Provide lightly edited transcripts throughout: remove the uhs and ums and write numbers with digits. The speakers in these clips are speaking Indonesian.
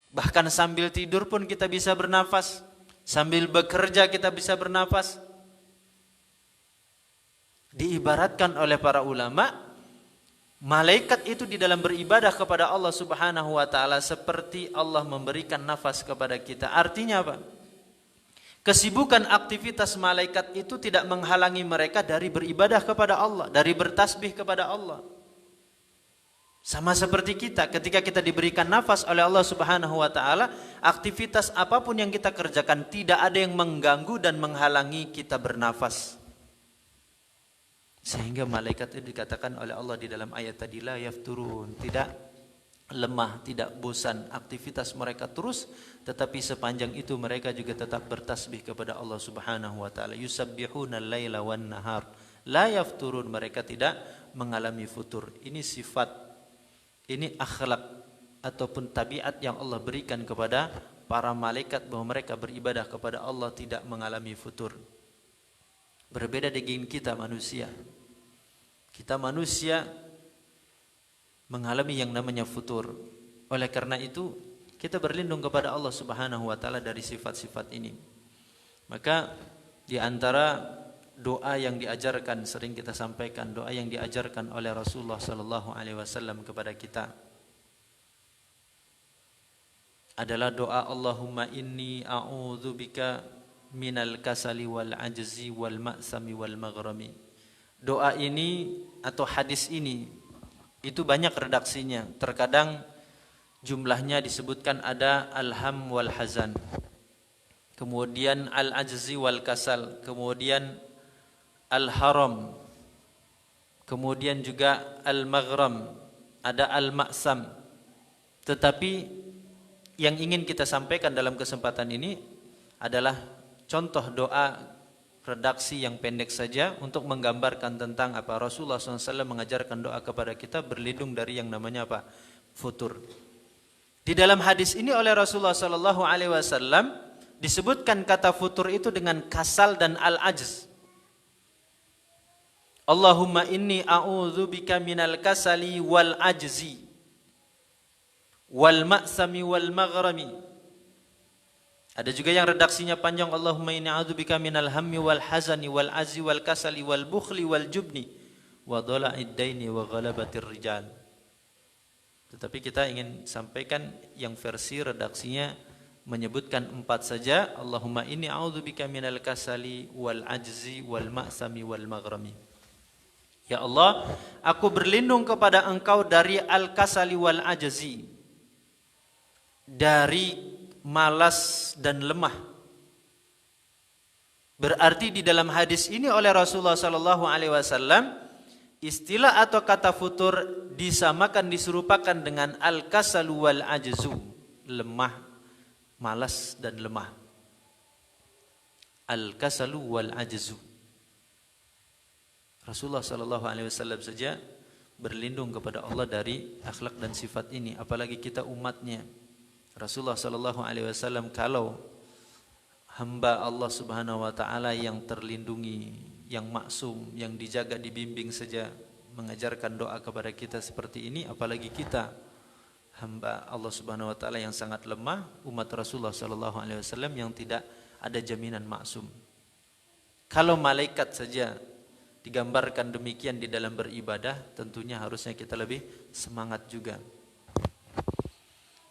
Bahkan sambil tidur pun kita bisa bernafas. Sambil bekerja kita bisa bernafas. Diibaratkan oleh para ulama, malaikat itu di dalam beribadah kepada Allah Subhanahu wa taala seperti Allah memberikan nafas kepada kita. Artinya apa? Kesibukan aktivitas malaikat itu tidak menghalangi mereka dari beribadah kepada Allah, dari bertasbih kepada Allah. Sama seperti kita, ketika kita diberikan nafas oleh Allah Subhanahu wa taala, aktivitas apapun yang kita kerjakan tidak ada yang mengganggu dan menghalangi kita bernafas. Sehingga malaikat itu dikatakan oleh Allah di dalam ayat tadi, la yafturun, tidak lemah, tidak bosan, aktivitas mereka terus, tetapi sepanjang itu mereka juga tetap bertasbih kepada Allah Subhanahu wa taala. Yusabbihuna al-laila wan nahar, la yafturun, mereka tidak mengalami futur. Ini sifat, ini akhlak ataupun tabiat yang Allah berikan kepada para malaikat, bahwa mereka beribadah kepada Allah tidak mengalami futur. Berbeda dengan kita manusia. Kita manusia mengalami yang namanya futur. Oleh karena itu, kita berlindung kepada Allah Subhanahu wa taala dari sifat-sifat ini. Maka di antara doa yang diajarkan, sering kita sampaikan, doa yang diajarkan oleh Rasulullah sallallahu alaihi wasallam kepada kita adalah doa Allahumma inni a'udzubika minal kasali wal ajzi wal ma'sami wal maghrami. Doa ini atau hadis ini itu banyak redaksinya. Terkadang jumlahnya disebutkan ada alham wal hazan, kemudian al ajzi wal kasal, kemudian al-haram, kemudian juga al-maghram, ada al-ma'sam. Tetapi yang ingin kita sampaikan dalam kesempatan ini adalah contoh doa redaksi yang pendek saja untuk menggambarkan tentang apa Rasulullah SAW mengajarkan doa kepada kita berlindung dari yang namanya apa? Futur. Di dalam hadis ini oleh Rasulullah SAW disebutkan kata futur itu dengan kasal dan al-ajz. Allahumma inni a'udzubika minal kasali wal ajzi wal ma'sami wal maghrami. Ada juga yang redaksinya panjang, Allahumma inni a'udzubika minal hammi wal hazani wal azzi wal kasali wal bukhli wal jubni wa dhala'id daini wa ghalabatir rijal. Tetapi kita ingin sampaikan yang versi redaksinya menyebutkan 4 saja, Allahumma inni a'udzubika minal kasali wal ajzi wal ma'sami wal maghrami. Ya Allah, aku berlindung kepada Engkau dari al-kasali wal ajzi, dari malas dan lemah. Berarti di dalam hadis ini oleh Rasulullah sallallahu alaihi wasallam istilah atau kata futur disamakan, diserupakan dengan al-kasalu wal ajzu, lemah, malas dan lemah. Al-kasalu wal ajzu. Rasulullah sallallahu alaihi wasallam saja berlindung kepada Allah dari akhlak dan sifat ini, apalagi kita umatnya. Rasulullah sallallahu alaihi wasallam kalau hamba Allah Subhanahu wa taala yang terlindungi, yang maksum, yang dijaga, dibimbing saja mengajarkan doa kepada kita seperti ini, apalagi kita hamba Allah Subhanahu wa taala yang sangat lemah, umat Rasulullah sallallahu alaihi wasallam yang tidak ada jaminan maksum. Kalau malaikat saja digambarkan demikian di dalam beribadah, tentunya harusnya kita lebih semangat juga.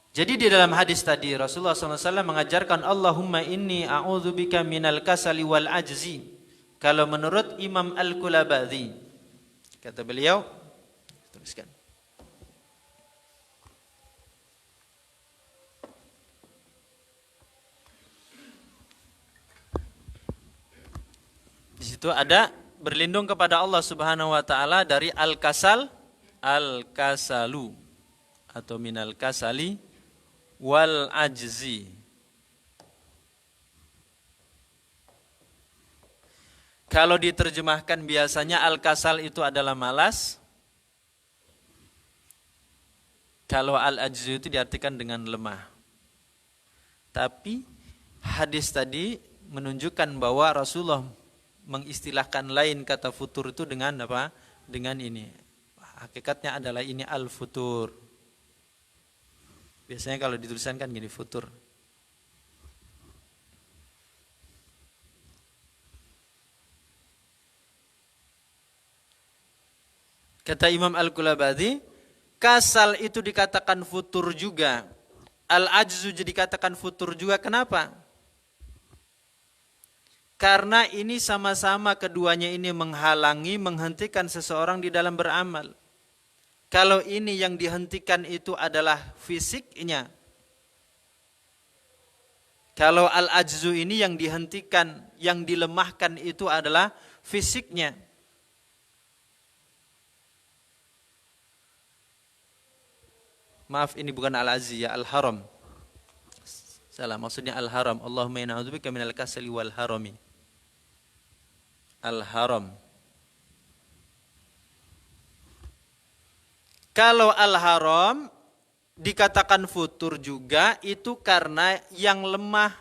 Jadi di dalam hadis tadi Rasulullah SAW mengajarkan Allahumma inni a'udzubika minal kasali wal ajzi. Kalau menurut Imam Al-Kulabadhi, kata beliau, tuliskan, di situ ada berlindung kepada Allah Subhanahu wa taala dari al-kasal, al-kasalu atau minal kasali wal ajzi. Kalau diterjemahkan biasanya al-kasal itu adalah malas. Kalau al-ajzi itu diartikan dengan lemah. Tapi hadis tadi menunjukkan bahwa Rasulullah mengistilahkan lain kata futur itu dengan apa? Dengan ini. Hakikatnya adalah ini al-futur. Biasanya kalau ditulisan kan gini, futur. Kata Imam Al-Kulabadi, kasal itu dikatakan futur juga. Al-ajzu dikatakan futur juga. Kenapa? Karena ini sama-sama keduanya ini menghalangi, menghentikan seseorang di dalam beramal. Kalau ini yang dihentikan itu adalah fisiknya. Kalau al-ajzu ini yang dihentikan, yang dilemahkan itu adalah fisiknya. Maaf, ini bukan al-ajzi ya, al-haram. Salah, maksudnya al-haram. Allahumma inna a'udzubika minal kasali wal harami. Al-haram. Kalau al-haram dikatakan futur juga itu karena yang lemah,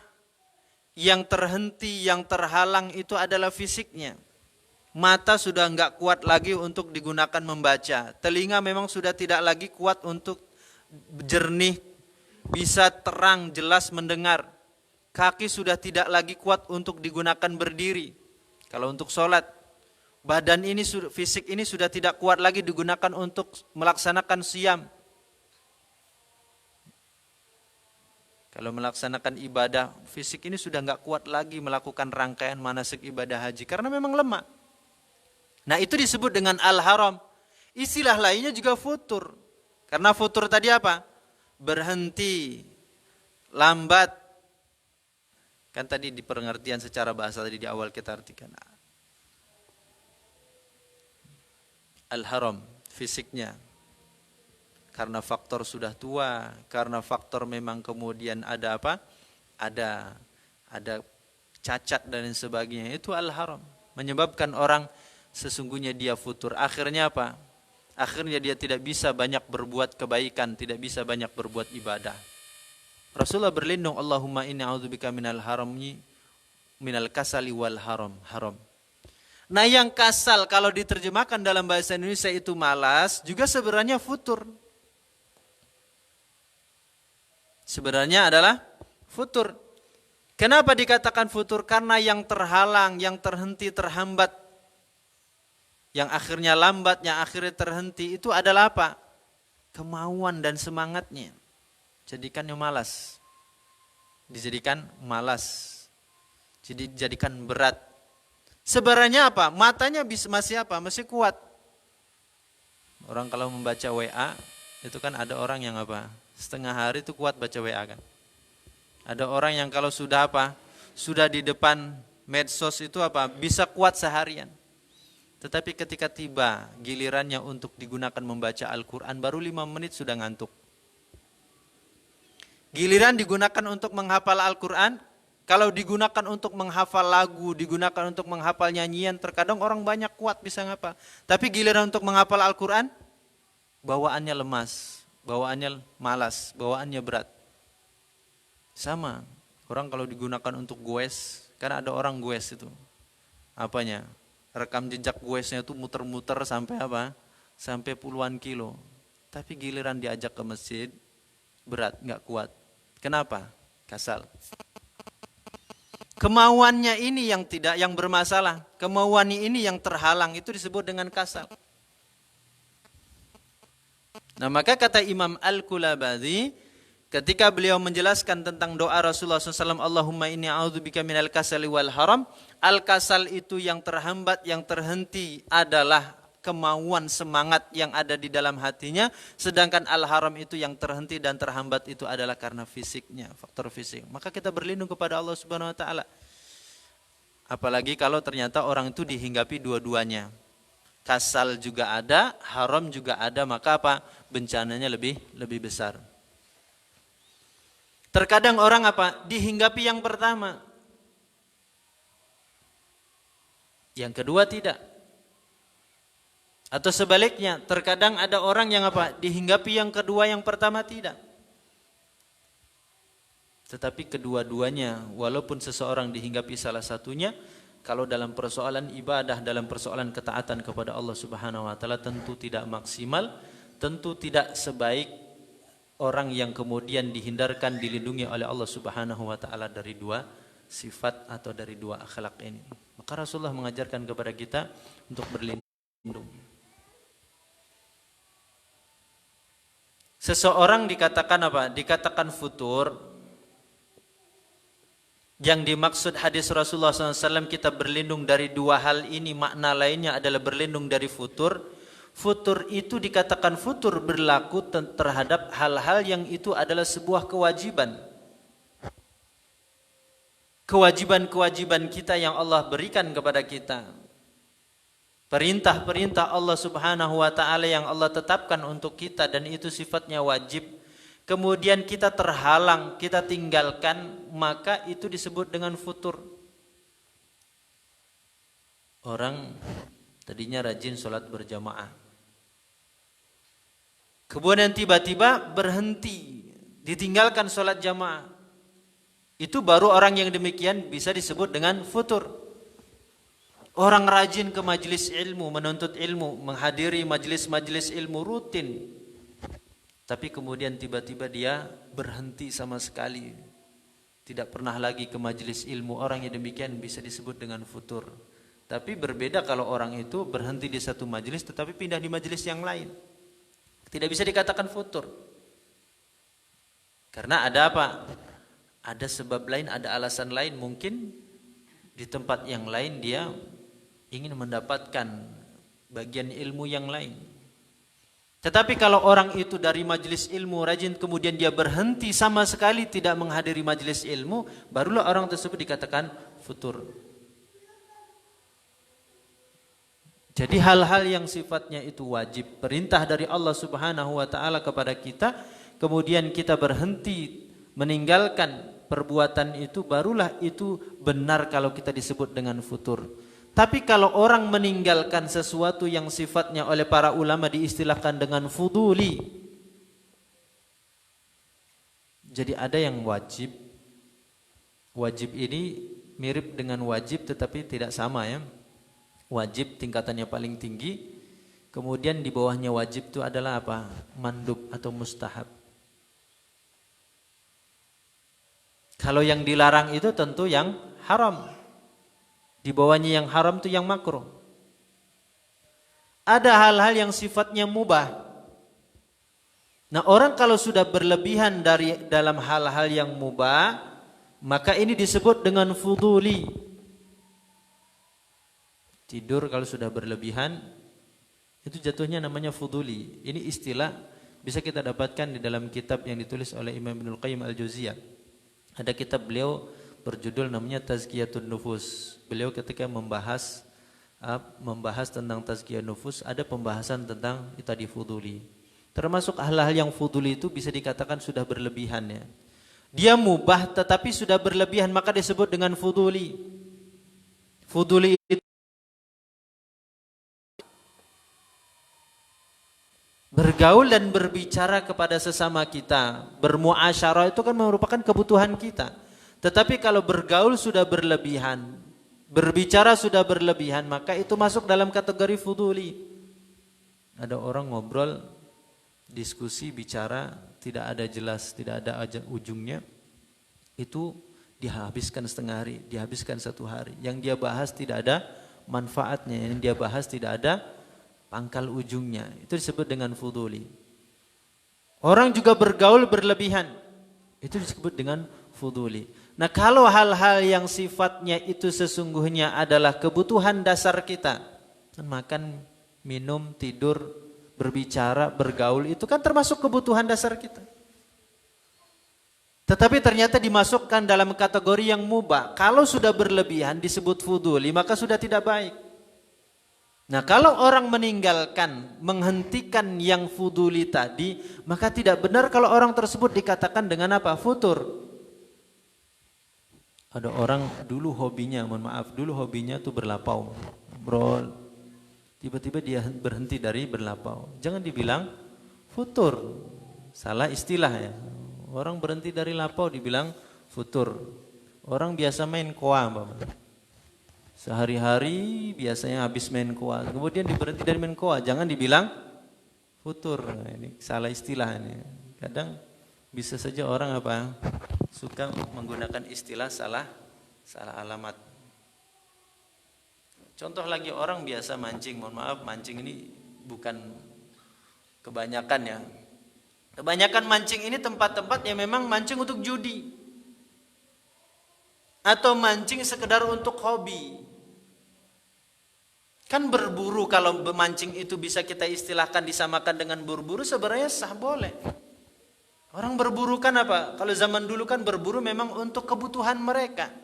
yang terhenti, yang terhalang itu adalah fisiknya. Mata sudah enggak kuat lagi untuk digunakan membaca. Telinga memang sudah tidak lagi kuat untuk jernih, bisa terang, jelas mendengar. Kaki sudah tidak lagi kuat untuk digunakan berdiri. Kalau untuk sholat, badan ini, fisik ini sudah tidak kuat lagi digunakan untuk melaksanakan siam. Kalau melaksanakan ibadah, fisik ini sudah enggak kuat lagi melakukan rangkaian manasik ibadah haji. Karena memang lemah. Nah itu disebut dengan al-haram. Istilah lainnya juga futur. Karena futur tadi apa? Berhenti, lambat. Kan tadi di pengertian secara bahasa tadi di awal kita artikan. Al-haram, fisiknya. Karena faktor sudah tua, karena faktor memang kemudian ada apa? Ada cacat dan sebagainya. Itu al-haram. Menyebabkan orang sesungguhnya dia futur. Akhirnya apa? Akhirnya dia tidak bisa banyak berbuat kebaikan, tidak bisa banyak berbuat ibadah. Rasulullah berlindung, Allahumma inni a'udzubika minal harami, minal kasali wal haram. Nah yang kasal kalau diterjemahkan dalam bahasa Indonesia itu malas, juga sebenarnya futur. Sebenarnya adalah futur. Kenapa dikatakan futur? Karena yang terhalang, yang terhenti, terhambat, yang akhirnya lambat, yang akhirnya terhenti itu adalah apa? Kemauan dan semangatnya. Jadikannya malas. Dijadikan malas. Jadi jadikan berat. Sebenarnya apa? Matanya masih apa? Masih kuat. Orang kalau membaca WA, itu kan ada orang yang apa? Setengah hari itu kuat baca WA kan. Ada orang yang kalau sudah apa? Sudah di depan medsos itu apa? Bisa kuat seharian. Tetapi ketika tiba gilirannya untuk digunakan membaca Al-Quran, baru 5 menit sudah ngantuk. Giliran digunakan untuk menghafal Al-Quran, kalau digunakan untuk menghafal lagu, digunakan untuk menghafal nyanyian, terkadang orang banyak kuat bisa ngapal. Tapi giliran untuk menghafal Al-Quran, bawaannya lemas, bawaannya malas, bawaannya berat. Sama, orang kalau digunakan untuk goes, kan ada orang goes itu. Apanya? Rekam jejak goesnya itu muter-muter sampai apa? Sampai puluhan kilo. Tapi giliran diajak ke masjid, berat, nggak kuat. Kenapa? Kasal. Kemauannya ini yang bermasalah. Kemauannya ini yang terhalang, itu disebut dengan kasal. Nah maka kata Imam Al-Kulabadi, ketika beliau menjelaskan tentang doa Rasulullah SAW, Allahumma inni a'udzubika minal kasali wal haram. Al-kasal itu yang terhambat, yang terhenti adalah kemauan, semangat yang ada di dalam hatinya. Sedangkan al-haram itu yang terhenti dan terhambat itu adalah karena fisiknya, faktor fisik. Maka kita berlindung kepada Allah Subhanahu Wa Taala. Apalagi kalau ternyata orang itu dihinggapi dua-duanya. Kasal juga ada, haram juga ada, maka apa? Bencananya lebih besar. Terkadang orang apa? Dihinggapi yang pertama. Yang kedua tidak. Atau sebaliknya, terkadang ada orang yang apa? Dihinggapi yang kedua, yang pertama tidak. Tetapi kedua-duanya, walaupun seseorang dihinggapi salah satunya, kalau dalam persoalan ibadah, dalam persoalan ketaatan kepada Allah Subhanahu Wa Taala tentu tidak maksimal, tentu tidak sebaik orang yang kemudian dihindarkan, dilindungi oleh Allah Subhanahu wa taala dari dua sifat atau dari dua akhlak ini. Maka Rasulullah mengajarkan kepada kita untuk berlindung. Seseorang dikatakan apa? Dikatakan futur. Yang dimaksud hadis Rasulullah SAW kita berlindung dari dua hal ini, makna lainnya adalah berlindung dari futur. Futur itu dikatakan futur berlaku terhadap hal-hal yang itu adalah sebuah kewajiban. Kewajiban-kewajiban kita yang Allah berikan kepada kita. Perintah-perintah Allah Subhanahu wa taala yang Allah tetapkan untuk kita dan itu sifatnya wajib. Kemudian kita terhalang, kita tinggalkan, maka itu disebut dengan futur. Orang tadinya rajin sholat berjamaah. Kemudian tiba-tiba berhenti, ditinggalkan sholat jamaah. Itu baru orang yang demikian bisa disebut dengan futur. Orang rajin ke majelis ilmu, menuntut ilmu, menghadiri majelis-majelis ilmu rutin. Tapi kemudian tiba-tiba dia berhenti sama sekali. Tidak pernah lagi ke majelis ilmu. Orang yang demikian bisa disebut dengan futur. Tapi berbeda kalau orang itu berhenti di satu majelis tetapi pindah di majelis yang lain. Tidak bisa dikatakan futur. Karena ada apa? Ada sebab lain, ada alasan lain. Mungkin di tempat yang lain dia ingin mendapatkan bagian ilmu yang lain. Tetapi kalau orang itu dari majelis ilmu rajin kemudian dia berhenti sama sekali tidak menghadiri majelis ilmu, barulah orang tersebut dikatakan futur. Jadi hal-hal yang sifatnya itu wajib, perintah dari Allah Subhanahu wa taala kepada kita, kemudian kita berhenti meninggalkan perbuatan itu, barulah itu benar kalau kita disebut dengan futur. Tapi kalau orang meninggalkan sesuatu yang sifatnya oleh para ulama diistilahkan dengan fuduli. Jadi ada yang wajib. Wajib ini mirip dengan wajib tetapi tidak sama ya. Wajib tingkatannya paling tinggi. Kemudian di bawahnya wajib itu adalah apa? Mandub atau mustahab. Kalau yang dilarang itu tentu yang haram. Di bawahnya yang haram itu yang makruh. Ada hal-hal yang sifatnya mubah. Nah, orang kalau sudah berlebihan dari dalam hal-hal yang mubah, maka ini disebut dengan fuduli. Tidur kalau sudah berlebihan, itu jatuhnya namanya fuduli. Ini istilah bisa kita dapatkan di dalam kitab yang ditulis oleh Imam Ibnul Qayyim Al-Jauziyah. Ada kitab beliau berjudul namanya Tazkiyatun Nufus. Beliau ketika membahas tentang tazkiyah nufus, ada pembahasan tentang tadi fuduli. Termasuk hal-hal yang fuduli itu bisa dikatakan sudah berlebihan ya. Dia mubah tetapi sudah berlebihan, maka disebut dengan fuduli. Fuduli itu bergaul dan berbicara kepada sesama kita, bermuasyarah itu kan merupakan kebutuhan kita. Tetapi kalau bergaul sudah berlebihan, berbicara sudah berlebihan, maka itu masuk dalam kategori fuduli. Ada orang ngobrol, diskusi, bicara, tidak ada jelas, tidak ada ujungnya. Itu dihabiskan setengah hari, dihabiskan satu hari. Yang dia bahas tidak ada manfaatnya, yang dia bahas tidak ada pangkal ujungnya. Itu disebut dengan fuduli. Orang juga bergaul berlebihan. Itu disebut dengan fuduli. Nah, kalau hal-hal yang sifatnya itu sesungguhnya adalah kebutuhan dasar kita, makan, minum, tidur, berbicara, bergaul, itu kan termasuk kebutuhan dasar kita. Tetapi ternyata dimasukkan dalam kategori yang mubah. Kalau sudah berlebihan disebut fuduli, maka sudah tidak baik. Nah, kalau orang meninggalkan, menghentikan yang fuduli tadi, maka tidak benar kalau orang tersebut dikatakan dengan apa? Futur. Ada orang dulu hobinya tuh berlapau, bro. Tiba-tiba dia berhenti dari berlapau. Jangan dibilang futur, salah istilah ya. Orang berhenti dari lapau dibilang futur. Orang biasa main koa, sehari-hari biasanya habis main koa, kemudian diberhenti dari main koa, jangan dibilang futur. Nah, ini salah istilah ini. Kadang Bisa saja orang apa suka menggunakan istilah salah alamat. Contoh lagi, orang biasa mancing, mohon maaf, mancing ini bukan kebanyakan ya. Kebanyakan mancing ini tempat-tempat yang memang mancing untuk judi. Atau mancing sekedar untuk hobi. Kan berburu, kalau memancing itu bisa kita istilahkan disamakan dengan berburu, sebenarnya sah, boleh. Orang berburu kan apa? Kalau zaman dulu kan berburu memang untuk kebutuhan mereka.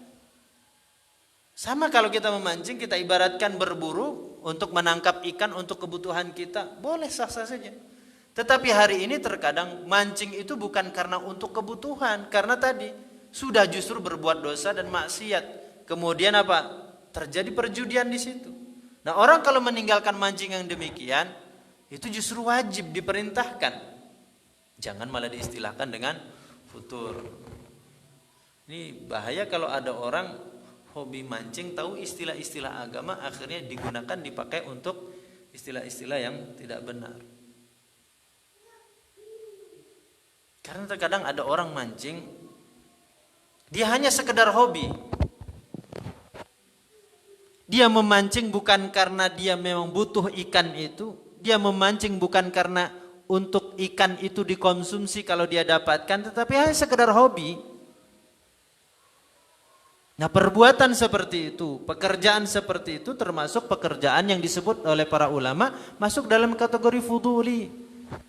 Sama kalau kita memancing, kita ibaratkan berburu untuk menangkap ikan untuk kebutuhan kita, boleh sah-sah saja. Tetapi hari ini terkadang mancing itu bukan karena untuk kebutuhan, karena tadi sudah justru berbuat dosa dan maksiat. Kemudian apa? Terjadi perjudian di situ. Nah, orang kalau meninggalkan mancing yang demikian, itu justru wajib diperintahkan. Jangan malah diistilahkan dengan futur. Ini bahaya kalau ada orang hobi mancing, tahu istilah-istilah agama, akhirnya digunakan, dipakai untuk istilah-istilah yang tidak benar. Karena terkadang ada orang mancing, dia hanya sekedar hobi. Dia memancing bukan karena dia memang butuh ikan itu. Dia memancing bukan karena untuk ikan itu dikonsumsi kalau dia dapatkan, tetapi hanya sekedar hobi. Nah, perbuatan seperti itu, pekerjaan seperti itu termasuk pekerjaan yang disebut oleh para ulama masuk dalam kategori fuduli.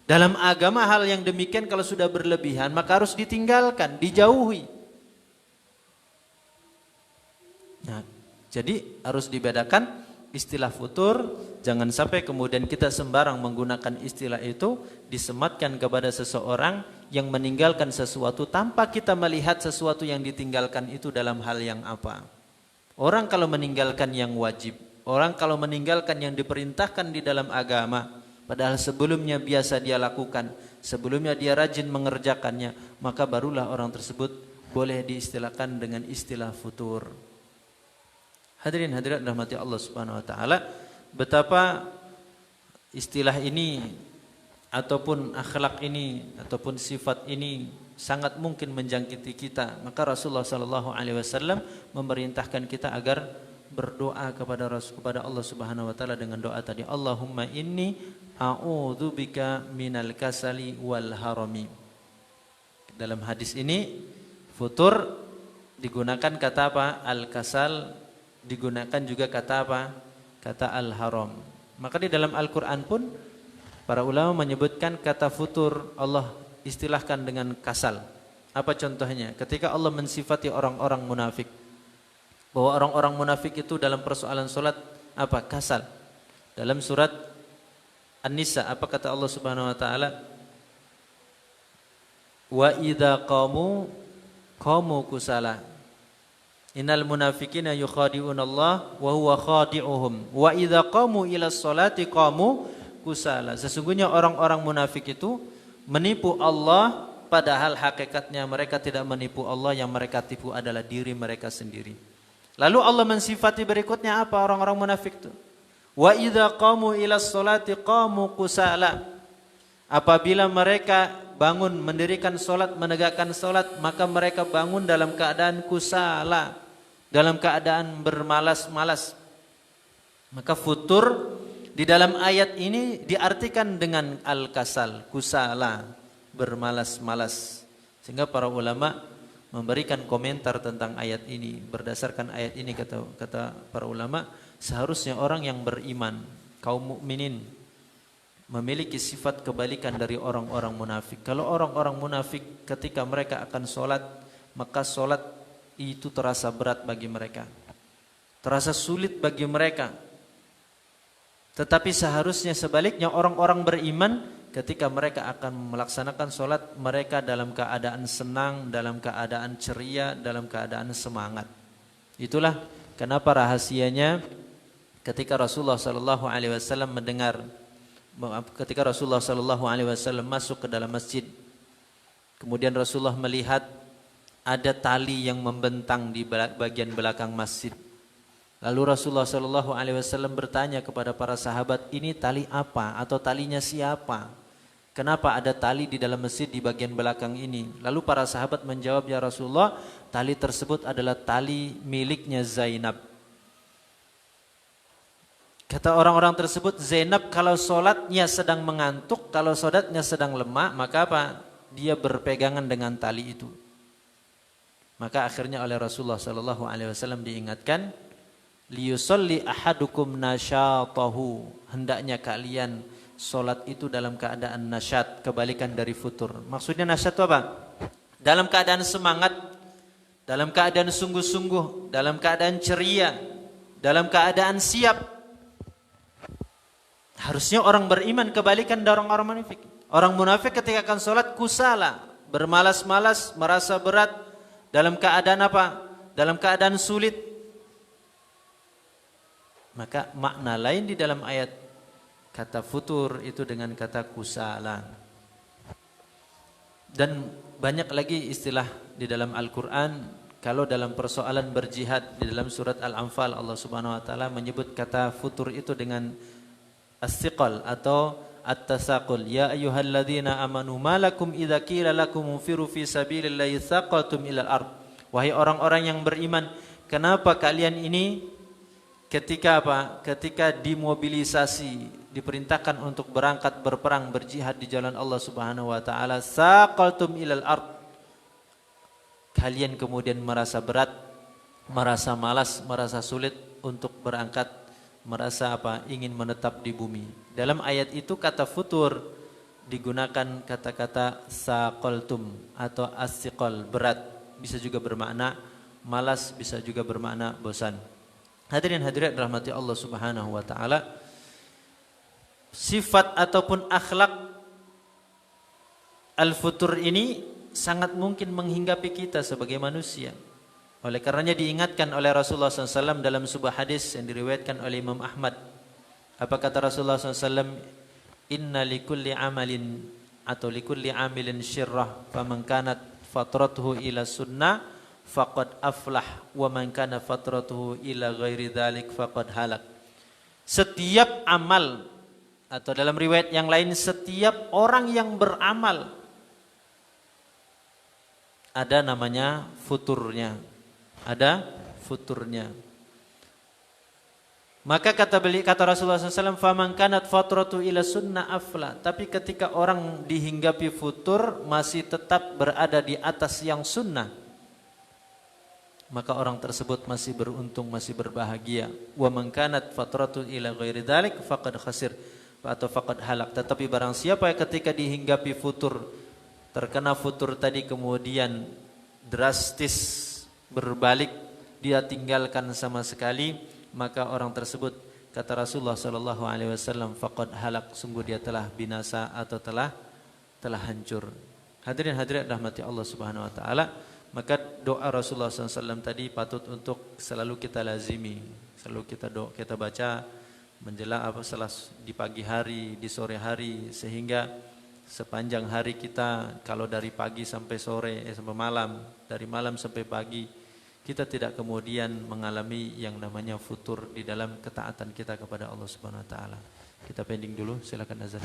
Dalam agama hal yang demikian kalau sudah berlebihan maka harus ditinggalkan, dijauhi. Nah, jadi harus dibedakan istilah futur, jangan sampai kemudian kita sembarang menggunakan istilah itu disematkan kepada seseorang yang meninggalkan sesuatu tanpa kita melihat sesuatu yang ditinggalkan itu dalam hal yang apa. Orang kalau meninggalkan yang wajib, orang kalau meninggalkan yang diperintahkan di dalam agama, padahal sebelumnya biasa dia lakukan, sebelumnya dia rajin mengerjakannya, maka barulah orang tersebut boleh diistilahkan dengan istilah futur. Hadirin hadirat rahmati Allah Subhanahu wa taala, betapa istilah ini ataupun akhlak ini ataupun sifat ini sangat mungkin menjangkiti kita. Maka Rasulullah sallallahu alaihi wasallam memerintahkan kita agar berdoa kepada Allah Subhanahu wa taala dengan doa tadi, Allahumma inni a'udzubika minal kasali wal harami. Dalam hadis ini futur digunakan kata apa? Al-kasal, digunakan juga kata apa? Kata al-haram. Maka di dalam Al-Qur'an pun para ulama menyebutkan kata futur Allah istilahkan dengan kasal. Apa contohnya? Ketika Allah mensifati orang-orang munafik, bahwa orang-orang munafik itu dalam persoalan salat apa? Kasal. Dalam surat An-Nisa apa kata Allah Subhanahu wa taala? Wa idza qamu kusala. Innal munafiqina yukhadi'una Allah wa huwa khadi'uhum. Wa idza qamu ila sholati qamu kusala. Sesungguhnya orang-orang munafik itu menipu Allah, padahal hakikatnya mereka tidak menipu Allah, yang mereka tipu adalah diri mereka sendiri. Lalu Allah mensifati berikutnya apa orang-orang munafik itu? Wa idza qamu ila sholati qamu kusala. Apabila mereka bangun mendirikan salat, menegakkan salat, maka mereka bangun dalam keadaan kusala, dalam keadaan bermalas-malas. Maka futur di dalam ayat ini diartikan dengan al-kasal, kusala, bermalas-malas. Sehingga para ulama memberikan komentar tentang ayat ini. Berdasarkan ayat ini kata para ulama, seharusnya orang yang beriman, kaum mukminin, memiliki sifat kebalikan dari orang-orang munafik. Kalau orang-orang munafik ketika mereka akan sholat, maka sholat itu terasa berat bagi mereka, terasa sulit bagi mereka. Tetapi seharusnya sebaliknya orang-orang beriman ketika mereka akan melaksanakan sholat, mereka dalam keadaan senang, dalam keadaan ceria, dalam keadaan semangat. Itulah kenapa rahasianya ketika Rasulullah SAW mendengar, ketika Rasulullah SAW masuk ke dalam masjid, kemudian Rasulullah melihat ada tali yang membentang di bagian belakang masjid. Lalu Rasulullah SAW bertanya kepada para sahabat, ini tali apa atau talinya siapa? Kenapa ada tali di dalam masjid di bagian belakang ini? Lalu para sahabat menjawab, ya Rasulullah, tali tersebut adalah tali miliknya Zainab. Kata orang-orang tersebut, Zainab kalau sholatnya sedang mengantuk, kalau sholatnya sedang lemah, maka apa? Dia berpegangan dengan tali itu. Maka akhirnya oleh Rasulullah SAW diingatkan, liyusolli ahadukum nasyatahu, hendaknya kalian sholat itu dalam keadaan nasyat, kebalikan dari futur. Maksudnya nasyat itu apa? Dalam keadaan semangat, dalam keadaan sungguh-sungguh, dalam keadaan ceria, dalam keadaan siap. Harusnya orang beriman kebalikan dari orang munafik. Orang munafik ketika akan sholat kusala, bermalas-malas, merasa berat, dalam keadaan apa? Dalam keadaan sulit. Maka makna lain di dalam ayat kata futur itu dengan kata kusala. Dan banyak lagi istilah di dalam Al-Quran. Kalau dalam persoalan berjihad di dalam surat Al-Anfal, Allah Subhanahu Wa Taala menyebut kata futur itu dengan as-siqal atau at-tasaqul. Ya ayyuhalladzina amanu malakum idza qila lakum unfiru fi sabilillahi tsaqaltum ilal ard. Wahai orang-orang yang beriman, kenapa kalian ini ketika apa? Ketika dimobilisasi, diperintahkan untuk berangkat berperang, berjihad di jalan Allah Subhanahu wa taala, saqaltum ilal ard. Kalian kemudian merasa berat, merasa malas, merasa sulit untuk berangkat, merasa apa? Ingin menetap di bumi. Dalam ayat itu kata futur digunakan kata-kata saqaltum atau as-siqal, berat. Bisa juga bermakna malas, bisa juga bermakna bosan. Hadirin hadirat rahmati Allah Subhanahu wa taala. Sifat ataupun akhlak al-futur ini sangat mungkin menghinggapi kita sebagai manusia. Oleh karenanya diingatkan oleh Rasulullah SAW dalam sebuah hadis yang diriwayatkan oleh Imam Ahmad. Apa kata Rasulullah SAW? Inna likulli amalin atau likulli amilin syirrah, faman kanat fatratuhu ila sunnah faqad aflah, wa man kana fatratuhu ila ghairi dzalik faqad halak. Setiap amal, atau dalam riwayat yang lain, setiap orang yang beramal ada namanya futurnya. Ada futurnya. Maka kata Rasulullah SAW, faman kanat fatratu ila sunnah afla. Tapi ketika orang dihinggapi futur masih tetap berada di atas yang sunnah, maka orang tersebut masih beruntung, masih berbahagia. Wa man kanat fatratu ila ghairi dzalik faqad khasir atau faqad halak. Tetapi barang siapa yang ketika dihinggapi futur, terkena futur tadi kemudian drastis berbalik, dia tinggalkan sama sekali, maka orang tersebut kata Rasulullah sallallahu alaihi wasallam faqad halak, sungguh dia telah binasa atau telah hancur. Hadirin hadirat rahmati Allah Subhanahu wa taala, maka doa Rasulullah SAW tadi patut untuk selalu kita lazimi, selalu kita baca menjelang setelah di pagi hari, di sore hari, sehingga sepanjang hari kita, kalau dari pagi sampai sore, sampai malam, dari malam sampai pagi, kita tidak kemudian mengalami yang namanya futur di dalam ketaatan kita kepada Allah Subhanahu wa taala. Kita pending dulu, silakan azan.